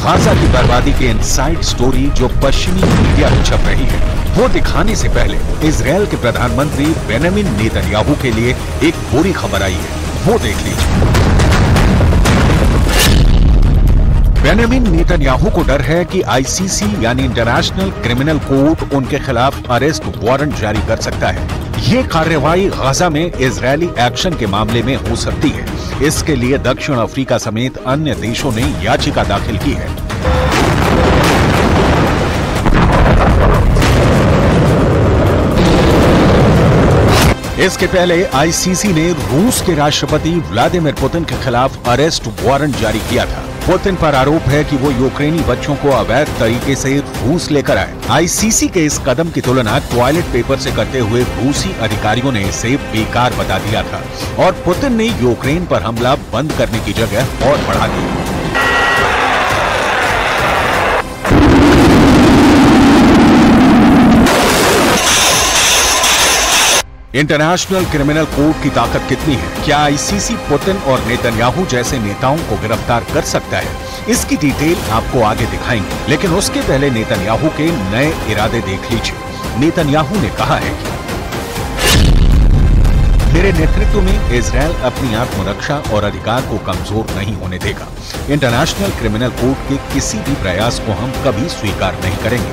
Gaza की बर्बादी की इनसाइड स्टोरी जो पश्चिमी मीडिया में छप रही है, वो दिखाने से पहले इजरायल के प्रधानमंत्री बेंजामिन नेतन्याहू के लिए एक बुरी खबर आई है, वो देख लीजिए। बेंजामिन नेतन्याहू को डर है कि आईसीसी यानी इंटरनेशनल क्रिमिनल कोर्ट उनके खिलाफ अरेस्ट वारंट जारी कर सकता है। ये कार्रवाई गाजा में इजरायली एक्शन के मामले में हो सकती है। इसके लिए दक्षिण अफ्रीका समेत अन्य देशों ने याचिका दाखिल की है। इसके पहले आईसीसी ने रूस के राष्ट्रपति व्लादिमीर पुतिन के खिलाफ अरेस्ट वारंट जारी किया था। पुतिन पर आरोप है कि वो यूक्रेनी बच्चों को अवैध तरीके से रूस लेकर आए। आईसीसी के इस कदम की तुलना टॉयलेट पेपर से करते हुए रूसी अधिकारियों ने इसे बेकार बता दिया था और पुतिन ने यूक्रेन पर हमला बंद करने की जगह और बढ़ा दी। इंटरनेशनल क्रिमिनल कोर्ट की ताकत कितनी है? क्या आईसीसी पुतिन और नेतन्याहू जैसे नेताओं को गिरफ्तार कर सकता है? इसकी डिटेल आपको आगे दिखाएंगे, लेकिन उसके पहले नेतन्याहू के नए इरादे देख लीजिए। नेतन्याहू ने कहा है कि मेरे नेतृत्व में इजरायल अपनी आत्मरक्षा और अधिकार को कमजोर नहीं होने देगा। इंटरनेशनल क्रिमिनल कोर्ट के किसी भी प्रयास को हम कभी स्वीकार नहीं करेंगे।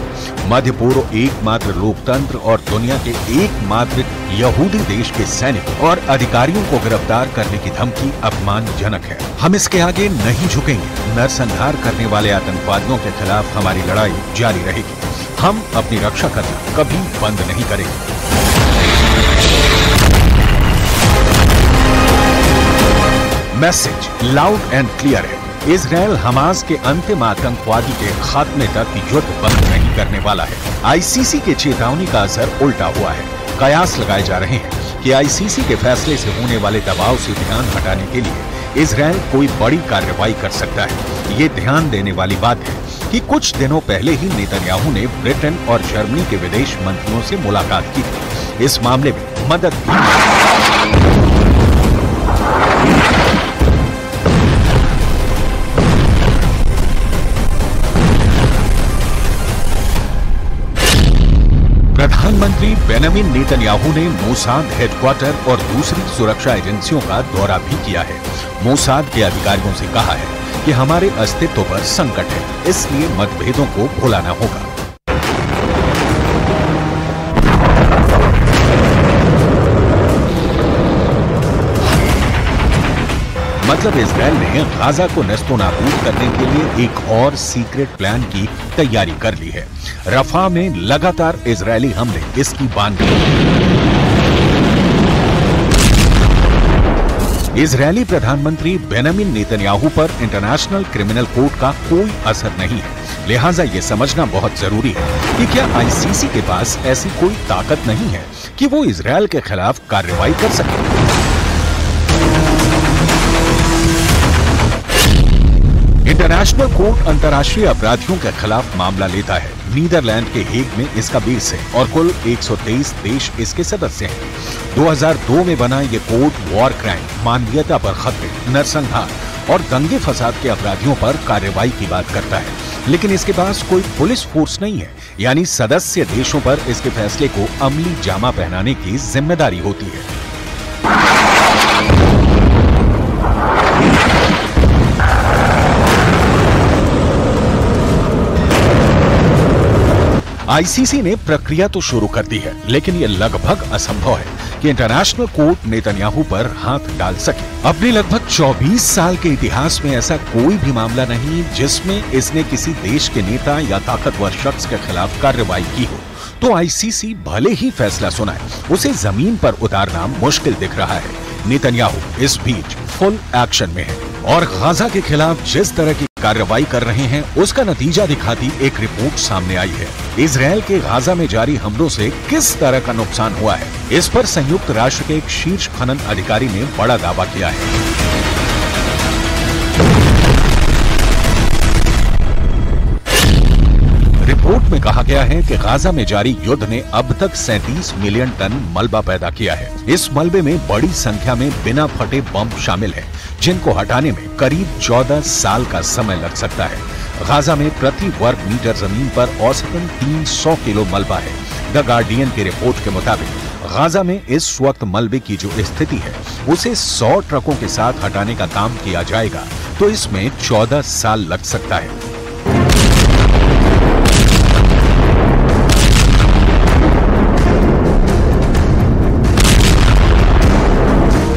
मध्य पूर्व एकमात्र लोकतंत्र और दुनिया के एकमात्र यहूदी देश के सैनिक और अधिकारियों को गिरफ्तार करने की धमकी अपमानजनक है। हम इसके आगे नहीं झुकेंगे। नरसंहार करने वाले आतंकवादियों के खिलाफ हमारी लड़ाई जारी रहेगी। हम अपनी रक्षा करना कभी बंद नहीं करेंगे। मैसेज लाउड एंड क्लियर है। इजरायल हमास के अंतिम आतंकवादी के खात्मे तक युद्ध बंद नहीं करने वाला है। आईसीसी के चेतावनी का असर उल्टा हुआ है। कयास लगाए जा रहे हैं कि आईसीसी के फैसले से होने वाले दबाव से ध्यान हटाने के लिए इजरायल कोई बड़ी कार्रवाई कर सकता है। ये ध्यान देने वाली बात है कि कुछ दिनों पहले ही नेतन्याहू ने ब्रिटेन और जर्मनी के विदेश मंत्रियों से मुलाकात की थी। इस मामले में मदद प्रधानमंत्री बेंजामिन नेतन्याहू ने मोसाद हेडक्वार्टर और दूसरी सुरक्षा एजेंसियों का दौरा भी किया है। मोसाद के अधिकारियों से कहा है कि हमारे अस्तित्व पर संकट है, इसलिए मतभेदों को भुलाना होगा। मतलब इजरायल ने गाजा को नेस्तोनाबूद करने के लिए एक और सीक्रेट प्लान की तैयारी कर ली है। रफा में लगातार इजरायली हमले इसकी बानगी। इजरायली प्रधानमंत्री बेंजामिन नेतन्याहू पर इंटरनेशनल क्रिमिनल कोर्ट का कोई असर नहीं है। लिहाजा ये समझना बहुत जरूरी है कि क्या आईसीसी के पास ऐसी कोई ताकत नहीं है कि वो इजरायल के खिलाफ कार्रवाई कर सके। इंटरनेशनल कोर्ट अंतर्राष्ट्रीय अपराधियों के खिलाफ मामला लेता है। नीदरलैंड के हेग में इसका बेस है और कुल 123 देश इसके सदस्य हैं। 2002 में बना ये कोर्ट वॉर क्राइम, मानवीयता पर खतरे, नरसंहार और दंगे फसाद के अपराधियों पर कार्रवाई की बात करता है, लेकिन इसके पास कोई पुलिस फोर्स नहीं है। यानी सदस्य देशों पर इसके फैसले को अमली जामा पहनाने की जिम्मेदारी होती है। आईसीसी ने प्रक्रिया तो शुरू कर दी है, लेकिन यह लगभग असंभव है कि इंटरनेशनल कोर्ट नेतन्याहू पर हाथ डाल सके। अपने लगभग 24 साल के इतिहास में ऐसा कोई भी मामला नहीं जिसमें इसने किसी देश के नेता या ताकतवर शख्स के खिलाफ कार्रवाई की हो। तो आईसीसी भले ही फैसला सुनाए, उसे जमीन पर उतारना मुश्किल दिख रहा है। नेतन्याहू इस बीच फुल एक्शन में है और गाजा के खिलाफ जिस तरह की कार्रवाई कर रहे हैं उसका नतीजा दिखाती एक रिपोर्ट सामने आई है। इजरायल के गाजा में जारी हमलों से किस तरह का नुकसान हुआ है, इस पर संयुक्त राष्ट्र के एक शीर्ष खनन अधिकारी ने बड़ा दावा किया है। रिपोर्ट में कहा गया है कि गाजा में जारी युद्ध ने अब तक 37 मिलियन टन मलबा पैदा किया है। इस मलबे में बड़ी संख्या में बिना फटे बम शामिल हैं, जिनको हटाने में करीब 14 साल का समय लग सकता है। गाजा में प्रति वर्ग मीटर जमीन पर औसतन 300 किलो मलबा है। द गार्डियन की रिपोर्ट के मुताबिक गाजा में इस वक्त मलबे की जो स्थिति है उसे 100 ट्रकों के साथ हटाने का काम किया जाएगा तो इसमें 14 साल लग सकता है।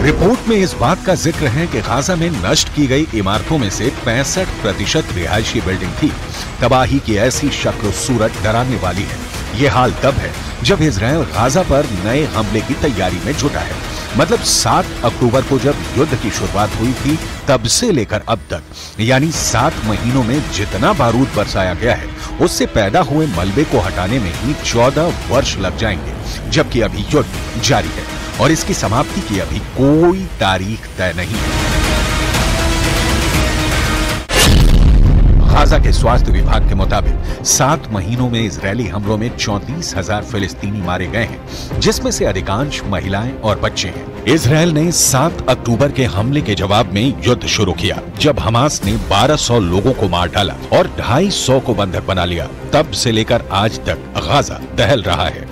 रिपोर्ट में इस बात का जिक्र है कि गाजा में नष्ट की गई इमारतों में से 65% रिहायशी बिल्डिंग थी। तबाही की ऐसी शक्ल सूरत डराने वाली है। ये हाल तब है जब इजराइल गाजा पर नए हमले की तैयारी में जुटा है। मतलब 7 अक्टूबर को जब युद्ध की शुरुआत हुई थी तब से लेकर अब तक यानी 7 महीनों में जितना बारूद बरसाया गया है उससे पैदा हुए मलबे को हटाने में ही 14 वर्ष लग जाएंगे, जबकि अभी युद्ध जारी है और इसकी समाप्ति की अभी कोई तारीख तय नहीं है। गाजा के स्वास्थ्य विभाग के मुताबिक 7 महीनों में इजरायली हमलों में 34,000 फिलिस्तीनी मारे गए हैं, जिसमें से अधिकांश महिलाएं और बच्चे हैं। इजरायल ने 7 अक्टूबर के हमले के जवाब में युद्ध शुरू किया, जब हमास ने 1200 लोगों को मार डाला और 250 को बंधक बना लिया। तब से लेकर आज तक गाजा दहल रहा है।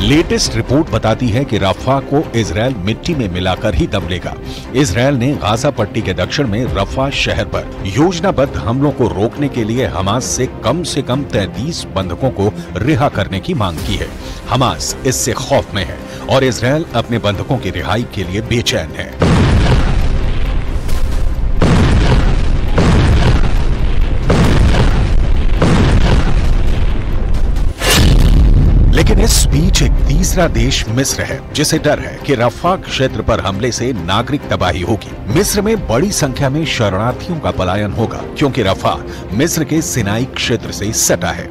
लेटेस्ट रिपोर्ट बताती है कि रफा को इजरायल मिट्टी में मिलाकर ही दम लेगा। इजरायल ने गाजा पट्टी के दक्षिण में रफा शहर पर योजनाबद्ध हमलों को रोकने के लिए हमास से कम 33 बंधकों को रिहा करने की मांग की है। हमास इससे खौफ में है और इजरायल अपने बंधकों की रिहाई के लिए बेचैन है। लेकिन इस बीच एक तीसरा देश मिस्र है, जिसे डर है कि रफा क्षेत्र पर हमले से नागरिक तबाही होगी। मिस्र में बड़ी संख्या में शरणार्थियों का पलायन होगा, क्योंकि रफा मिस्र के सिनाई क्षेत्र से सटा है।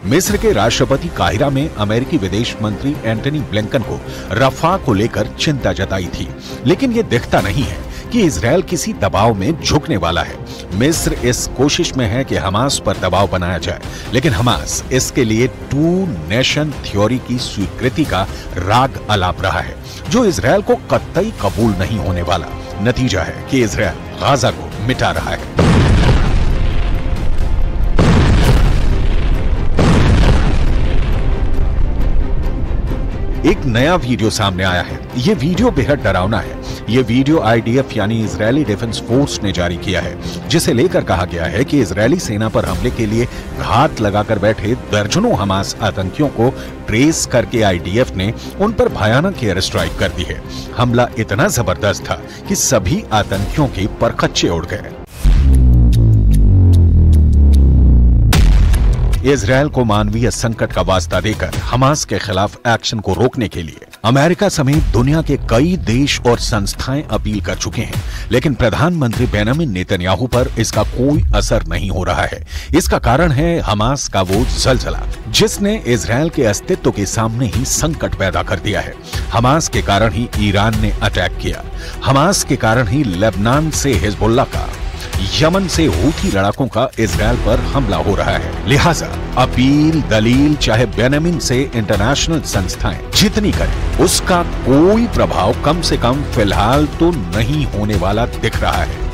मिस्र के राष्ट्रपति काहिरा में अमेरिकी विदेश मंत्री एंटनी ब्लिंकन को रफा को लेकर चिंता जताई थी, लेकिन ये दिखता नहीं है कि इजरायल किसी दबाव में झुकने वाला है। मिस्र इस कोशिश में है कि हमास पर दबाव बनाया जाए, लेकिन हमास इसके लिए 2 नेशन थ्योरी की स्वीकृति का राग अलाप रहा है, जो इजरायल को कतई कबूल नहीं होने वाला। नतीजा है कि इजरायल गाजा को मिटा रहा है। एक नया वीडियो सामने आया है। ये वीडियो बेहद डरावना है। ये वीडियो IDF यानी इजरायली डिफेंस फोर्स ने जारी किया है, जिसे लेकर कहा गया है कि इजरायली सेना पर हमले के लिए घात लगाकर बैठे दर्जनों हमास आतंकियों को ट्रेस करके IDF ने उन पर भयानक एयर स्ट्राइक कर दी है। हमला इतना जबरदस्त था कि सभी आतंकियों के परखच्चे उड़ गए। इजरायल को मानवीय संकट का वास्ता देकर हमास के खिलाफ एक्शन को रोकने के लिए अमेरिका समेत दुनिया के कई देश और संस्थाएं अपील कर चुके हैं, लेकिन प्रधानमंत्री बेंजामिन नेतन्याहू पर इसका कोई असर नहीं हो रहा है। इसका कारण है हमास का वो जलजला, जिसने इजरायल के अस्तित्व के सामने ही संकट पैदा कर दिया है। हमास के कारण ही ईरान ने अटैक किया, हमास के कारण ही लेबनान से हिजबुल्लाह का, यमन से हूथी लड़ाकों का इजरायल पर हमला हो रहा है। लिहाजा अपील दलील चाहे बेंजामिन से इंटरनेशनल संस्थाएं जितनी करें, उसका कोई प्रभाव कम से कम फिलहाल तो नहीं होने वाला दिख रहा है।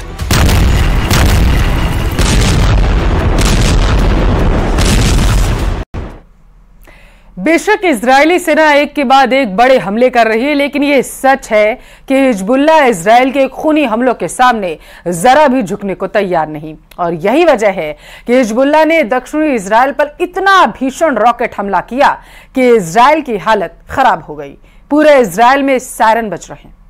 बेशक इजरायली सेना एक के बाद एक बड़े हमले कर रही है, लेकिन ये सच है कि हिजबुल्लाह इजरायल के खूनी हमलों के सामने जरा भी झुकने को तैयार नहीं। और यही वजह है कि हिजबुल्लाह ने दक्षिणी इजरायल पर इतना भीषण रॉकेट हमला किया कि इजरायल की हालत खराब हो गई। पूरे इजरायल में सायरन बज रहे हैं।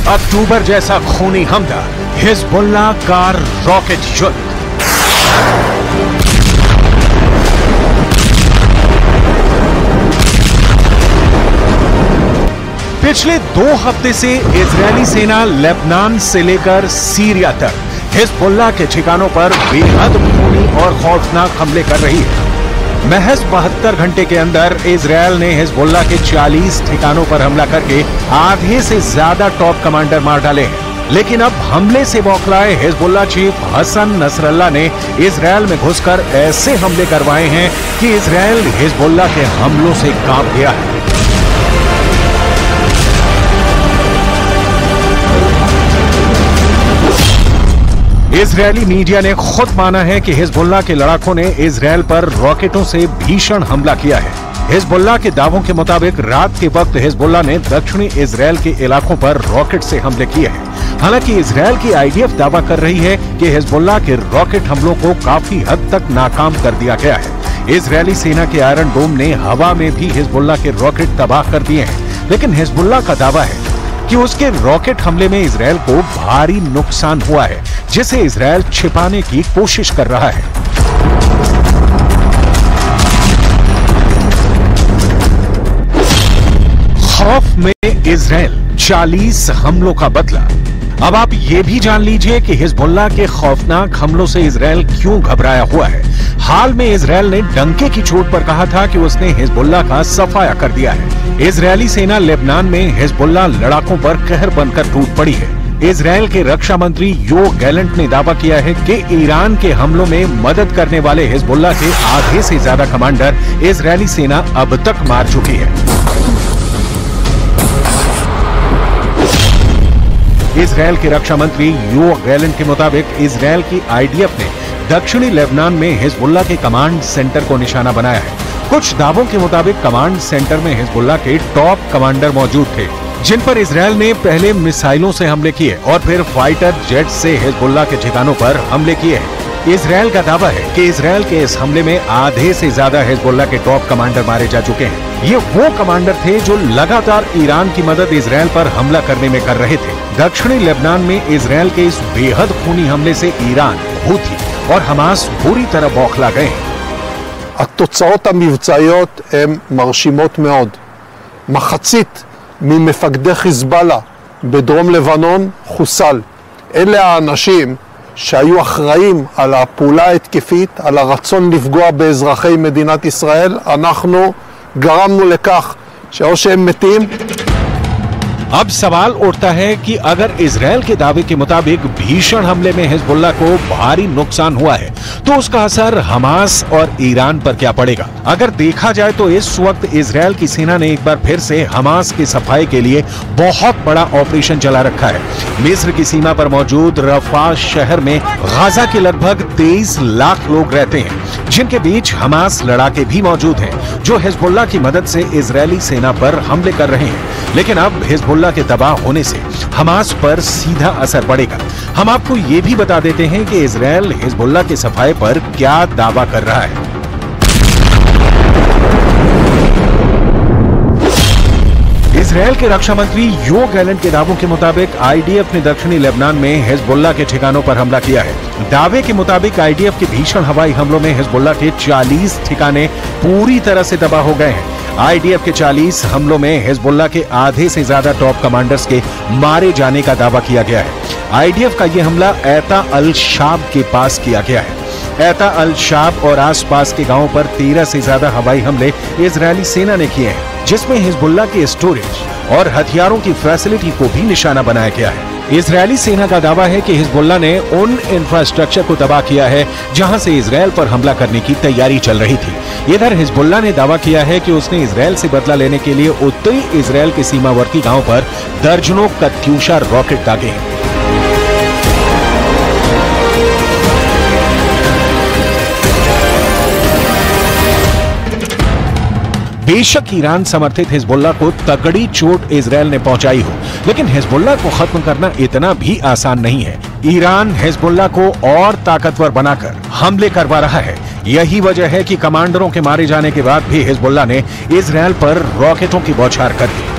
अक्टूबर जैसा खूनी हमला, हिजबुल्लाह का रॉकेट युद्ध। पिछले 2 हफ्ते से इजरायली सेना लेबनान से लेकर सीरिया तक हिजबुल्लाह के ठिकानों पर बेहद खूनी और खौफनाक हमले कर रही है। महज 72 घंटे के अंदर इजरायल ने हिजबुल्लाह के 40 ठिकानों पर हमला करके आधे से ज्यादा टॉप कमांडर मार डाले हैं। लेकिन अब हमले से बौखलाए हिजबुल्लाह चीफ हसन नसरल्लाह ने इजरायल में घुसकर ऐसे हमले करवाए हैं कि इजरायल हिजबुल्लाह के हमलों से कांप गया है। इजरायली मीडिया ने खुद माना है कि हिजबुल्लाह के लड़ाकों ने इजरायल पर रॉकेटों से भीषण हमला किया है। हिजबुल्लाह के दावों के मुताबिक रात के वक्त हिजबुल्लाह ने दक्षिणी इजरायल के इलाकों पर रॉकेट से हमले किए हैं। हालांकि इजरायल की आईडीएफ दावा कर रही है कि हिजबुल्लाह के रॉकेट हमलों को काफी हद तक नाकाम कर दिया गया है। इजरायली सेना के आयरन डोम ने हवा में भी हिजबुल्लाह के रॉकेट तबाह कर दिए हैं, लेकिन हिजबुल्लाह का दावा है कि उसके रॉकेट हमले में इजरायल को भारी नुकसान हुआ है, जिसे इजरायल छिपाने की कोशिश कर रहा है। खौफ में इजरायल 40 हमलों का बदला। अब आप ये भी जान लीजिए कि हिजबुल्लाह के खौफनाक हमलों से इजरायल क्यों घबराया हुआ है। हाल में इजरायल ने डंके की चोट पर कहा था कि उसने हिजबुल्लाह का सफाया कर दिया है। इजरायली सेना लेबनान में हिजबुल्लाह लड़ाकों पर कहर बनकर टूट पड़ी है। इजरायल के रक्षा मंत्री योव गैलेंट ने दावा किया है कि ईरान के हमलों में मदद करने वाले हिजबुल्लाह के आधे से ज्यादा कमांडर इजरायली सेना अब तक मार चुकी है। इजरायल के रक्षा मंत्री योव गैलेंट के मुताबिक इजरायल की आईडीएफ ने दक्षिणी लेबनान में हिजबुल्लाह के कमांड सेंटर को निशाना बनाया है। कुछ दावों के मुताबिक कमांड सेंटर में हिजबुल्लाह के टॉप कमांडर मौजूद थे, जिन पर इजरायल ने पहले मिसाइलों से हमले किए और फिर फाइटर जेट से हिजबुल्लाह के ठिकानों पर हमले किए हैं। इजरायल का दावा है कि इजरायल के इस हमले में आधे से ज्यादा हिजबुल्लाह के टॉप कमांडर मारे जा चुके हैं। ये वो कमांडर थे जो लगातार ईरान की मदद इजरायल पर हमला करने में कर रहे थे। दक्षिणी लेबनान में इजरायल के इस बेहद खूनी हमले से ईरान, हूथी और हमास बुरी तरह बौखला गए हैं। התוצאות המבצעיות הן מרשימות מאוד. מחצית ממפקדי חיזבאללה בדרום לבנון חוסל. אלה האנשים שהיו אחראים על הפעולה ההתקפית, על הרצון לפגוע באזרחי מדינת ישראל. אנחנו גרמנו לכך שאו שהם מתים. अब सवाल उठता है कि अगर इजरायल के दावे के मुताबिक भीषण हमले में हिजबुल्लाह को भारी नुकसान हुआ है, तो उसका असर हमास और ईरान पर क्या पड़ेगा? अगर देखा जाए तो इस वक्त इजरायल की सेना ने एक बार फिर से हमास की सफाई के लिए बहुत बड़ा ऑपरेशन चला रखा है। मिस्र की सीमा पर मौजूद रफा शहर में गाजा के लगभग 23 लाख लोग रहते हैं, जिनके बीच हमास लड़ाके भी मौजूद हैं, जो हिजबुल्लाह की मदद से इजरायली सेना पर हमले कर रहे हैं। लेकिन अब हिजबुल्लाह के तबाह होने से हमास पर सीधा असर पड़ेगा। हम आपको ये भी बता देते हैं कि इजरायल हिजबुल्लाह के सफाए पर क्या दावा कर रहा है। इजरायल के रक्षा मंत्री योव गैलेंट के दावों के मुताबिक आईडीएफ ने दक्षिणी लेबनान में हिजबुल्लाह के ठिकानों पर हमला किया है। दावे के मुताबिक आईडीएफ के भीषण हवाई हमलों में हिजबुल्लाह के 40 ठिकाने पूरी तरह से तबाह हो गए हैं। आईडीएफ के 40 हमलों में हिजबुल्लाह के आधे से ज्यादा टॉप कमांडर्स के मारे जाने का दावा किया गया है। आईडीएफ का यह हमला ऐता अल शाब के पास किया गया है। ऐता अल शाब और आसपास के गांवों पर 13 से ज्यादा हवाई हमले इजरायली सेना ने किए हैं, जिसमें हिजबुल्लाह के स्टोरेज और हथियारों की फैसिलिटी को भी निशाना बनाया गया है। इजरायली सेना का दावा है कि हिजबुल्लाह ने उन इंफ्रास्ट्रक्चर को तबाह किया है जहां से इजरायल पर हमला करने की तैयारी चल रही थी। इधर हिजबुल्लाह ने दावा किया है कि उसने इजरायल से बदला लेने के लिए उत्तरी इजरायल के सीमावर्ती गांवों पर दर्जनों कत्यूशा रॉकेट दागे हैं। बेशक ईरान समर्थित हिजबुल्लाह को तगड़ी चोट इजरायल ने पहुंचाई हो, लेकिन हिजबुल्लाह को खत्म करना इतना भी आसान नहीं है। ईरान हिजबुल्लाह को और ताकतवर बनाकर हमले करवा रहा है। यही वजह है कि कमांडरों के मारे जाने के बाद भी हिजबुल्लाह ने इजरायल पर रॉकेटों की बौछार कर दी।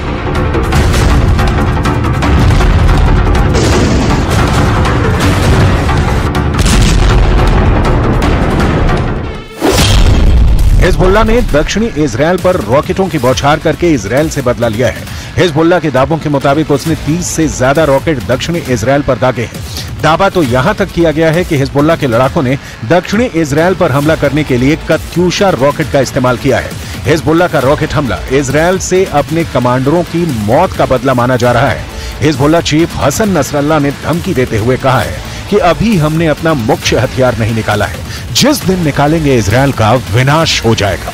हिजबुल्लाह ने दक्षिणी इजरायल पर रॉकेटों की बौछार करके इजरायल से बदला लिया है। हिजबुल्लाह के दावों के मुताबिक उसने 30 से ज्यादा रॉकेट दक्षिणी इजराइल पर दागे हैं। दावा तो यहां तक किया गया है कि हिजबुल्लाह के लड़ाकों ने दक्षिणी इजराइल पर हमला करने के लिए कत्यूशा रॉकेट का इस्तेमाल किया है। हिजबुल्लाह का रॉकेट हमला इजराइल से अपने कमांडरों की मौत का बदला माना जा रहा है। हिजबुल्लाह चीफ हसन नसरल्लाह ने धमकी देते हुए कहा है कि अभी हमने अपना मुख्य हथियार नहीं निकाला है, जिस दिन निकालेंगे इजराइल का विनाश हो जाएगा।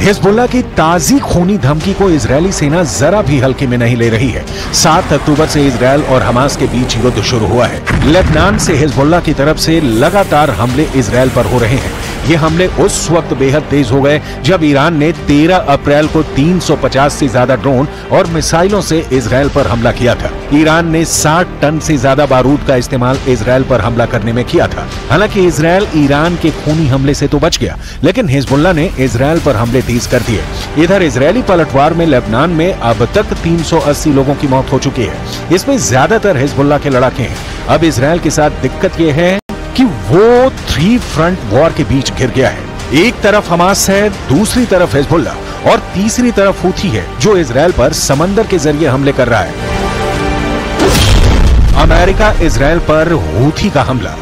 हिजबुल्लाह की ताजी खूनी धमकी को इजरायली सेना जरा भी हल्के में नहीं ले रही है। 7 अक्टूबर से इजरायल और हमास के बीच युद्ध शुरू हुआ है। लेबनान से हिजबुल्लाह की तरफ से लगातार हमले इजरायल पर हो रहे हैं। ये हमले उस वक्त बेहद तेज हो गए जब ईरान ने 13 अप्रैल को 350 से ज्यादा ड्रोन और मिसाइलों से इजरायल पर हमला किया था। ईरान ने 60 टन से ज्यादा बारूद का इस्तेमाल इजरायल पर हमला करने में किया था। हालांकि इजरायल ईरान के खूनी हमले से तो बच गया, लेकिन हिजबुल्लाह ने इजरायल पर हमले तेज कर दिए। इधर इजरायली पलटवार में लेबनान में अब तक 380 लोगों की मौत हो चुकी है। इसमें ज्यादातर हिजबुल्लाह के लड़ाके हैं। अब इजरायल के साथ दिक्कत यह है कि वो 3 फ्रंट वॉर के बीच घिर गया है। एक तरफ हमास है, दूसरी तरफ हिजबुल्लाह और तीसरी तरफ हूथी है जो इजरायल पर समंदर के जरिए हमले कर रहा है। अमेरिका इजरायल पर हूथी का हमला।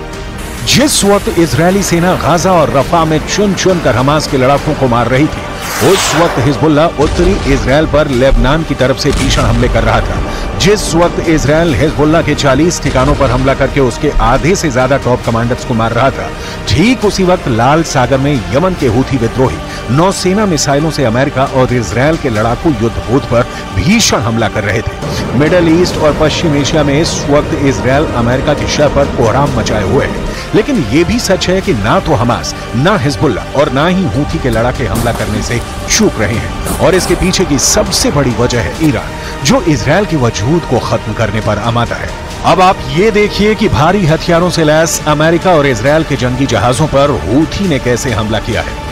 जिस वक्त इजरायली सेना गाजा और रफा में चुन चुन कर हमास के लड़ाकों को मार रही थी, उस वक्त हिजबुल्लाह उत्तरी इजरायल पर लेबनान की तरफ से भीषण हमले कर रहा था। जिस वक्त इजरायल हिजबुल्लाह के 40 ठिकानों पर हमला करके उसके आधे से ज्यादा टॉप कमांडर्स को मार रहा था, ठीक उसी वक्त लाल सागर में यमन के हूथी विद्रोही नौसेना मिसाइलों से अमेरिका और इजरायल के लड़ाकू युद्धपोत पर भीषण हमला कर रहे थे। मिडल ईस्ट और पश्चिम एशिया में इस वक्त इजरायल अमेरिका की शह पर कोहराम मचाए हुए है। लेकिन ये भी सच है कि ना तो हमास, ना हिजबुल्लाह और ना ही हूथी के लड़ाके हमला करने से चूक रहे हैं। और इसके पीछे की सबसे बड़ी वजह है ईरान, जो इजरायल के वजूद को खत्म करने पर आमादा है। अब आप ये देखिए कि भारी हथियारों से लैस अमेरिका और इजरायल के जंगी जहाजों पर हूथी ने कैसे हमला किया है।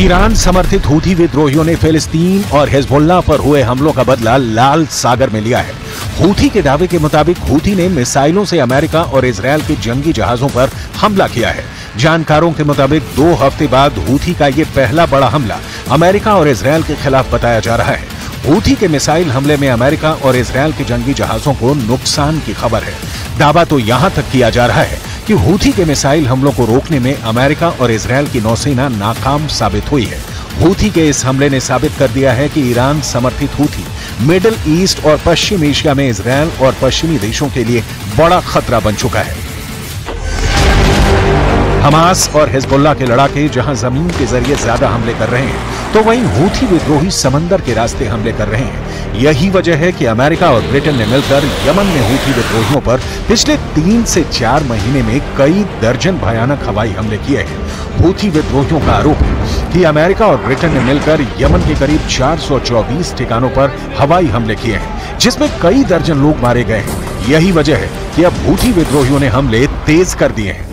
ईरान समर्थित हूथी विद्रोहियों ने फिलिस्तीन और हिजबुल्लाह पर हुए हमलों का बदला लाल सागर में लिया है। हूथी के दावे के मुताबिक हूथी ने मिसाइलों से अमेरिका और इजरायल के जंगी जहाजों पर हमला किया है। जानकारों के मुताबिक 2 हफ्ते बाद हूथी का ये पहला बड़ा हमला अमेरिका और इजरायल के खिलाफ बताया जा रहा है। हूथी के मिसाइल हमले में अमेरिका और इजरायल के जंगी जहाजों को नुकसान की खबर है। दावा तो यहां तक किया जा रहा है कि हूथी के मिसाइल हमलों को रोकने में अमेरिका और इजरायल की नौसेना नाकाम साबित हुई है। हूथी के इस हमले ने साबित कर दिया है कि ईरान समर्थित हूथी मिडिल ईस्ट और पश्चिम एशिया में इजरायल और पश्चिमी देशों के लिए बड़ा खतरा बन चुका है। हमास और हिजबुल्लाह के लड़ाके जहां जमीन के जरिए ज्यादा हमले कर रहे हैं, तो वहीं हूथी विद्रोही समंदर के रास्ते हमले कर रहे हैं। यही वजह है कि अमेरिका और ब्रिटेन ने मिलकर यमन में हूथी विद्रोहियों पर पिछले 3 से 4 महीने में कई दर्जन भयानक हवाई हमले किए हैं। हूथी विद्रोहियों का आरोप है कि अमेरिका और ब्रिटेन ने मिलकर यमन के करीब 424 ठिकानों पर हवाई हमले किए हैं, जिसमें कई दर्जन लोग मारे गए हैं। यही वजह है कि अब हूथी विद्रोहियों ने हमले तेज कर दिए हैं।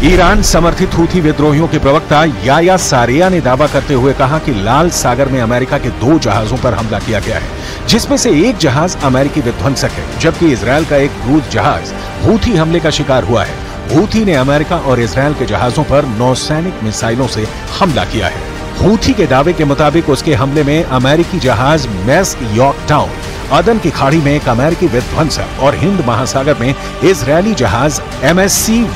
ईरान समर्थित हूथी विद्रोहियों के प्रवक्ता याया सारिया ने दावा करते हुए कहा कि लाल सागर में अमेरिका के 2 जहाजों पर हमला किया गया है, जिसमें से एक जहाज अमेरिकी विध्वंसक है, जबकि इजरायल का एक क्रूज जहाज हूथी हमले का शिकार हुआ है। हूथी ने अमेरिका और इजरायल के जहाजों पर नौसैनिक मिसाइलों से हमला किया है। हूथी के दावे के मुताबिक उसके हमले में अमेरिकी जहाज मैस यॉर्कटाउन, अदन की खाड़ी में एक अमेरिकी विध्वंसक और हिंद महासागर में इजरायली जहाज MSC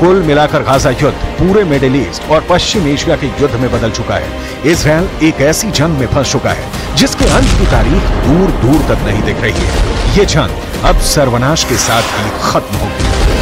कुल मिलाकर गाजा युद्ध पूरे मिडिल ईस्ट और पश्चिम एशिया के युद्ध में बदल चुका है। इजराइल एक ऐसी जंग में फंस चुका है जिसके अंत की तारीख दूर दूर तक नहीं दिख रही है। ये जंग अब सर्वनाश के साथ ही खत्म होगी।